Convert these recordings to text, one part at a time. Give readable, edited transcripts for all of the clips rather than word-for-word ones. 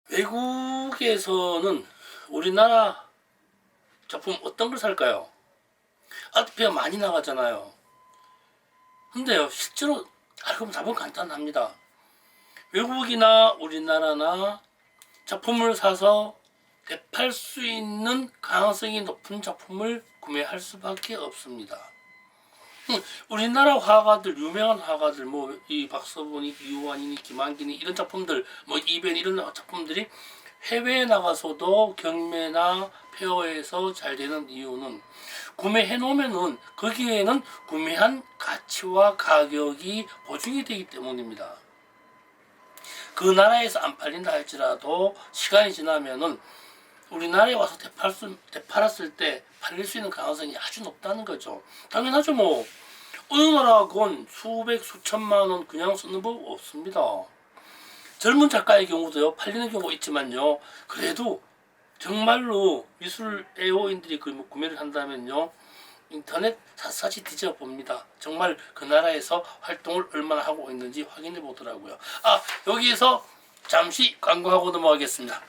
외국에서는 우리나라 작품 어떤 걸 살까요? 아트페어 많이 나가잖아요. 근데요, 실제로 알고 보면 답은 간단합니다. 외국이나 우리나라나 작품을 사서 대팔 수 있는 가능성이 높은 작품을 구매할 수밖에 없습니다. 우리나라 화가들, 유명한 화가들, 뭐 이 박서분이, 이완이니, 김한기니 이런 작품들, 뭐 이벤 이런 작품들이 해외에 나가서도 경매나 페어에서 잘 되는 이유는 구매해 놓으면은 거기에는 구매한 가치와 가격이 보증이 되기 때문입니다. 그 나라에서 안 팔린다 할지라도 시간이 지나면은 우리나라에 와서 되팔았을 때 팔릴 수 있는 가능성이 아주 높다는 거죠. 당연하죠. 뭐 어느 나라건 수백 수천만 원 그냥 쓰는 법 없습니다. 젊은 작가의 경우도요, 팔리는 경우 있지만요, 그래도 정말로 미술 애호인들이 구매를 한다면요, 인터넷 샅샅이 뒤져봅니다. 정말 그 나라에서 활동을 얼마나 하고 있는지 확인해 보더라고요. 여기에서 잠시 광고하고 넘어가겠습니다.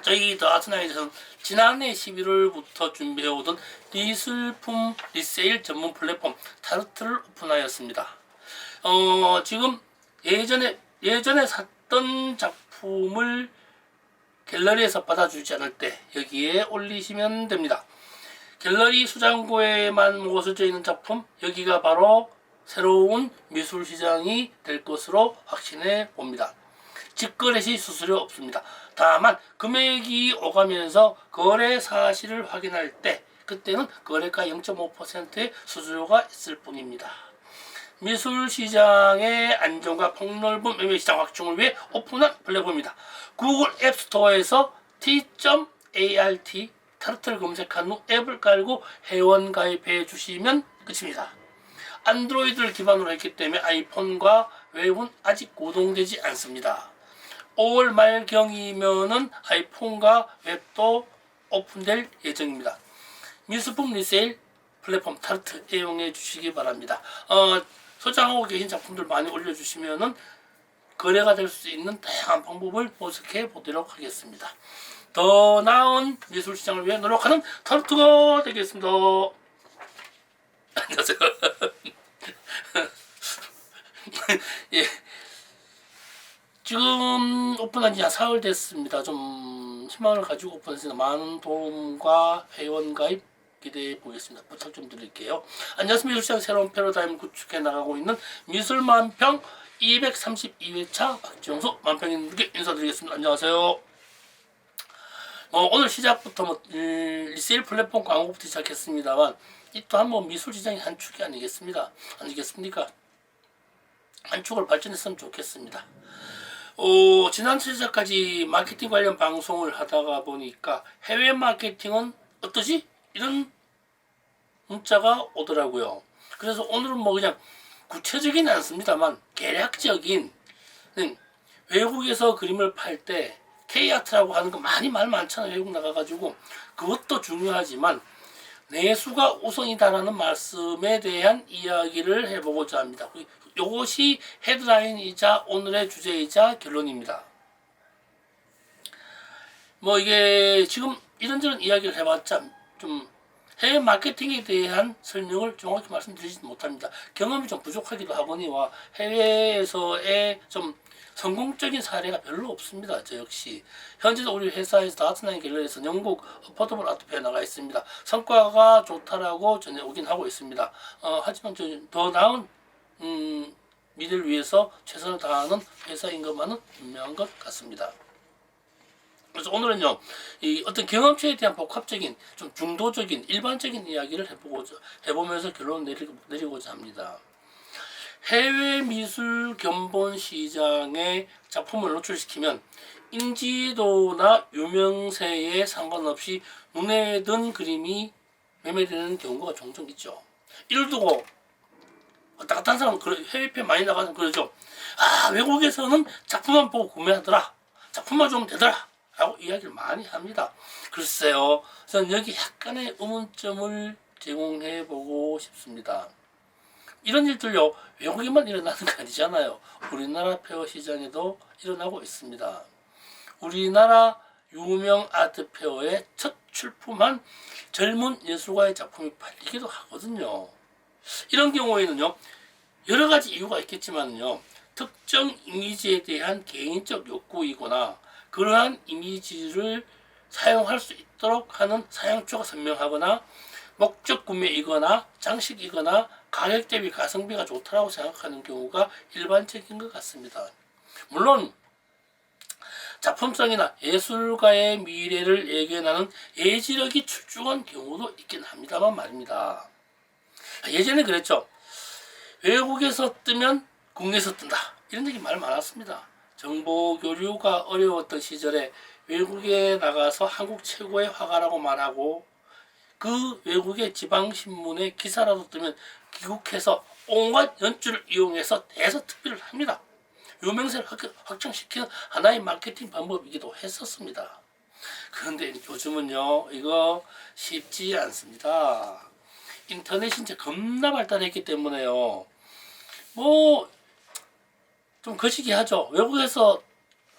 저희 더 아트나잇에서는 지난해 11월부터 준비해오던 미술품 리세일 전문 플랫폼 타르트를 오픈하였습니다. 지금 예전에 샀던 작품을 갤러리에서 받아주지 않을 때 여기에 올리시면 됩니다. 갤러리 수장고에만 모서져 있는 작품, 여기가 바로 새로운 미술시장이 될 것으로 확신해 봅니다. 직거래 시 수수료 없습니다. 다만 금액이 오가면서 거래 사실을 확인할 때 그때는 거래가 0.5%의 수수료가 있을 뿐입니다. 미술시장의 안정과 폭넓은 매매시장 확충을 위해 오픈한 플랫폼입니다. 구글 앱스토어에서 t.art 타르트를 검색한 후 앱을 깔고 회원 가입해 주시면 끝입니다. 안드로이드를 기반으로 했기 때문에 아이폰과 웹은 아직 구동되지 않습니다. 5월 말경이면은 아이폰과 웹도 오픈될 예정입니다. 미술품 리세일 플랫폼 타르트 이용해 주시기 바랍니다. 소장하고 계신 작품들 많이 올려주시면은 거래가 될 수 있는 다양한 방법을 모색해 보도록 하겠습니다. 더 나은 미술시장을 위해 노력하는 타르트가 되겠습니다. 안녕하세요. 예. 지금 오픈한 지 한 사흘 됐습니다. 좀 희망을 가지고 오픈했습니다. 많은 도움과 회원 가입 기대해 보겠습니다. 부탁 좀 드릴게요. 안녕하세요. 미술시장 새로운 패러다임 구축해 나가고 있는 미술만평 232회차 박지영수 만평인들께 인사드리겠습니다. 안녕하세요. 오늘 시작부터 리세일 플랫폼 광고부터 시작했습니다만 이 또한 미술시장의 한 축이 아니겠습니까? 한 축을 발전했으면 좋겠습니다. 지난 시작까지 마케팅 관련 방송을 하다가 보니까 해외 마케팅은 어떠지? 이런 문자가 오더라고요. 그래서 오늘은 그냥 구체적이는 않습니다만 개략적인 외국에서 그림을 팔 때 K아트라고 하는 거 말 많잖아요. 외국 나가가지고 그것도 중요하지만 내수가 우선이다라는 말씀에 대한 이야기를 해보고자 합니다. 이것이 헤드라인이자 오늘의 주제이자 결론입니다. 이게 지금 이런저런 이야기를 해봤자 좀 해외 마케팅에 대한 설명을 정확히 말씀드리지 못합니다. 경험이 좀 부족하기도 하거니와 해외에서의 좀 성공적인 사례가 별로 없습니다. 저 역시 현재도 우리 회사에서 아트나인 갤러리에서 영국 어포더블 아트페어 나가 있습니다. 성과가 좋다라고 전해오긴 하고 있습니다. 하지만 더 나은 미래를 위해서 최선을 다하는 회사인 것만은 분명한 것 같습니다. 그래서 오늘은요, 이 어떤 경험치에 대한 복합적인, 좀 중도적인, 일반적인 이야기를 해보면서 결론을 내리고자 합니다. 해외 미술 견본 시장에 작품을 노출시키면 인지도나 유명세에 상관없이 눈에 든 그림이 매매되는 경우가 종종 있죠. 이를 두고 왔다 갔다 하는 사람은 해외표 많이 나가서 그러죠. 외국에서는 작품만 보고 구매하더라. 작품만 좀 되더라. 라고 이야기를 많이 합니다. 글쎄요. 저는 여기 약간의 의문점을 제공해 보고 싶습니다. 이런 일들요, 외국에만 일어나는 거 아니잖아요. 우리나라 페어 시장에도 일어나고 있습니다. 우리나라 유명 아트페어에 첫 출품한 젊은 예술가의 작품이 팔리기도 하거든요. 이런 경우에는요, 여러 가지 이유가 있겠지만요, 특정 이미지에 대한 개인적 욕구이거나 그러한 이미지를 사용할 수 있도록 하는 사용처가 선명하거나 목적 구매이거나 장식이거나 가격 대비 가성비가 좋다고 생각하는 경우가 일반적인 것 같습니다. 물론 작품성이나 예술가의 미래를 예견하는 예지력이 출중한 경우도 있긴 합니다만 말입니다. 예전에 그랬죠. 외국에서 뜨면 국내에서 뜬다. 이런 얘기 말 많았습니다. 정보 교류가 어려웠던 시절에 외국에 나가서 한국 최고의 화가라고 말하고 그 외국의 지방신문에 기사라도 뜨면 귀국해서 온갖 연출을 이용해서 대서특필을 합니다. 유명세를 확장시키는 하나의 마케팅 방법이기도 했었습니다. 그런데 요즘은요, 이거 쉽지 않습니다. 인터넷이 이제 겁나 발달했기 때문에요. 좀 거시기 하죠. 외국에서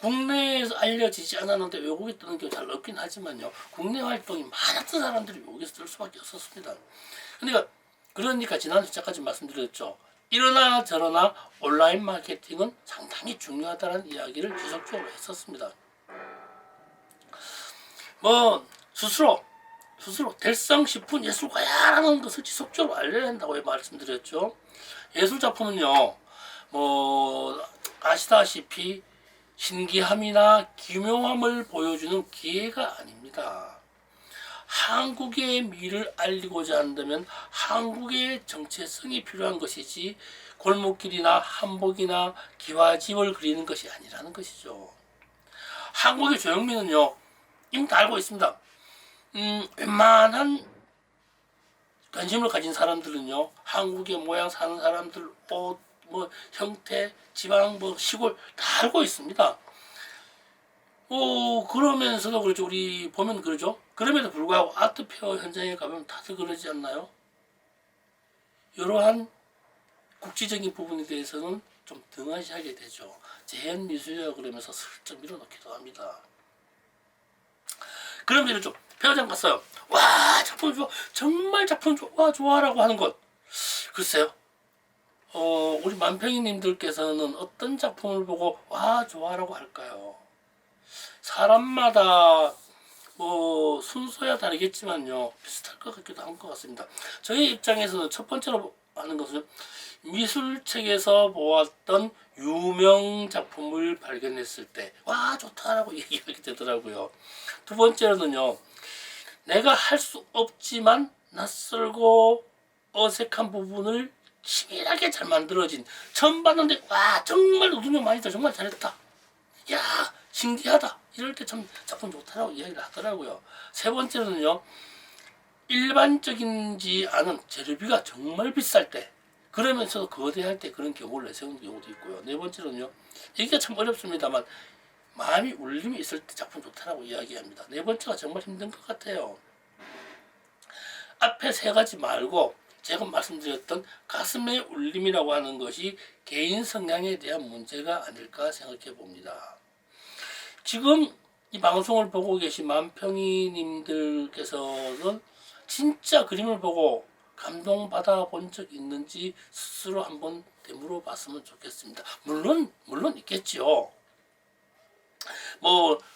국내에서 알려지지 않았는데 외국에 뜨는 게 잘 없긴 하지만요. 국내 활동이 많았던 사람들이 외국에서 뜰 수밖에 없었습니다. 그러니까 지난 주차까지 말씀드렸죠. 이러나 저러나 온라인 마케팅은 상당히 중요하다는 이야기를 지속적으로 했었습니다. 스스로 될성 싶은 예술가야라는 것을 지속적으로 알려야 한다고 말씀드렸죠. 예술작품은요, 아시다시피 신기함이나 기묘함을 보여주는 기회가 아닙니다. 한국의 미를 알리고자 한다면 한국의 정체성이 필요한 것이지 골목길이나 한복이나 기와집을 그리는 것이 아니라는 것이죠. 한국의 조형미는요, 이미 다 알고 있습니다. 웬만한 관심을 가진 사람들은요, 한국의 모양 사는 사람들, 옷, 형태, 지방, 시골 다 알고 있습니다. 그러면서도 그렇죠. 우리 보면 그러죠. 그럼에도 불구하고 아트페어 현장에 가면 다들 그러지 않나요? 이러한 국지적인 부분에 대해서는 좀 등한시하게 되죠. 재현미술이라고 그러면서 슬쩍 밀어넣기도 합니다. 그럼 이러죠. 페어장 갔어요. 와, 작품 좋아. 정말 작품 좋아라고 하는 것. 글쎄요. 우리 만평이님들께서는 어떤 작품을 보고 와, 좋아라고 할까요? 사람마다 순서야 다르겠지만요, 비슷할 것 같기도 한 것 같습니다. 저희 입장에서는 첫 번째로 하는 것은 미술책에서 보았던 유명 작품을 발견했을 때 와, 좋다라고 얘기하게 되더라고요. 두 번째로는요, 내가 할 수 없지만 낯설고 어색한 부분을 치밀하게 잘 만들어진, 처음 봤는데 와, 정말 우두면 많이 다 정말 잘했다, 야, 신기하다, 이럴 때 참 작품 좋다라고 이야기를 하더라고요. 세 번째로는요, 일반적인지 않은 재료비가 정말 비쌀 때, 그러면서도 거대할 때 그런 경우를 내세우는 경우도 있고요. 네 번째로는요, 얘기가 참 어렵습니다만 마음이 울림이 있을 때 작품 좋다라고 이야기합니다. 네 번째가 정말 힘든 것 같아요. 앞에 세 가지 말고 제가 말씀드렸던 가슴의 울림이라고 하는 것이 개인 성향에 대한 문제가 아닐까 생각해 봅니다. 지금 이 방송을 보고 계신 만평이님들께서는 진짜 그림을 보고 감동받아 본 적 있는지 스스로 한번 되물어 봤으면 좋겠습니다. 물론 있겠지요.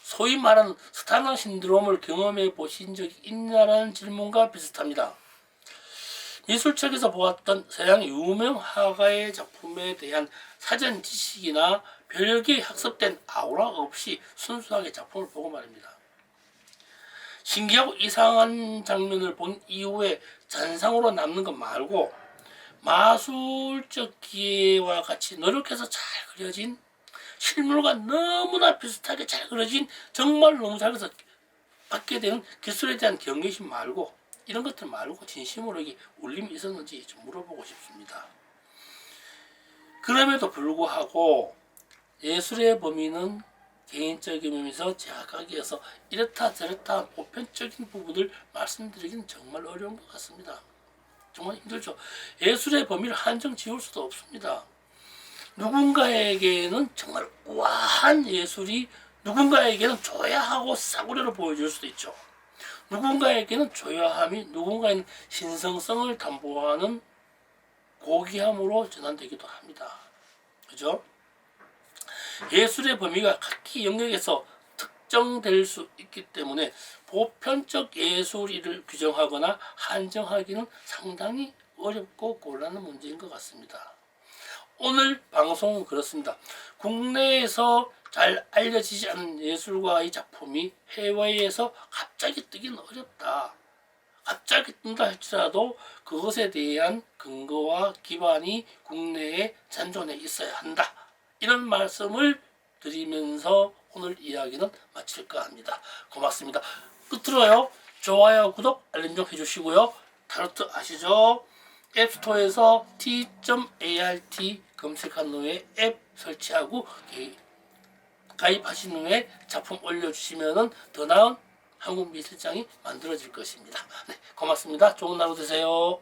소위 말하는 스타너 신드롬을 경험해 보신 적이 있냐라는 질문과 비슷합니다. 미술책에서 보았던 서양 유명 화가의 작품에 대한 사전 지식이나 별개 학습된 아우라 없이 순수하게 작품을 보고 말입니다. 신기하고 이상한 장면을 본 이후에 잔상으로 남는 것 말고 마술적 기회와 같이 노력해서 잘 그려진, 실물과 너무나 비슷하게 잘 그려진, 정말 너무 잘 그려서 받게 되는 기술에 대한 경외심 말고, 이런 것들 말고 진심으로 이게 울림이 있었는지 좀 물어보고 싶습니다. 그럼에도 불구하고 예술의 범위는 개인적이면서 제각각이어서 이렇다 저렇다 보편적인 부분을 말씀드리기는 정말 어려운 것 같습니다. 정말 힘들죠. 예술의 범위를 한정 지을 수도 없습니다. 누군가에게는 정말 우아한 예술이 누군가에게는 조야하고 싸구려로 보여줄 수도 있죠. 누군가에게는 조야함이 누군가의 신성성을 담보하는 고귀함으로 전환되기도 합니다. 그죠? 예술의 범위가 각기 영역에서 특정될 수 있기 때문에 보편적 예술을 규정하거나 한정하기는 상당히 어렵고 곤란한 문제인 것 같습니다. 오늘 방송은 그렇습니다. 국내에서 잘 알려지지 않은 예술가의 작품이 해외에서 갑자기 뜨기는 어렵다. 갑자기 뜬다 할지라도 그것에 대한 근거와 기반이 국내에 잔존해 있어야 한다. 이런 말씀을 드리면서 오늘 이야기는 마칠까 합니다. 고맙습니다. 끝으로요. 좋아요, 구독, 알림 좀 해주시고요. 타로트 아시죠? 앱스토어에서 t.art 검색한 후에 앱 설치하고 가입하신 후에 작품 올려주시면 더 나은 한국 미술장이 만들어질 것입니다. 네, 고맙습니다. 좋은 하루 되세요.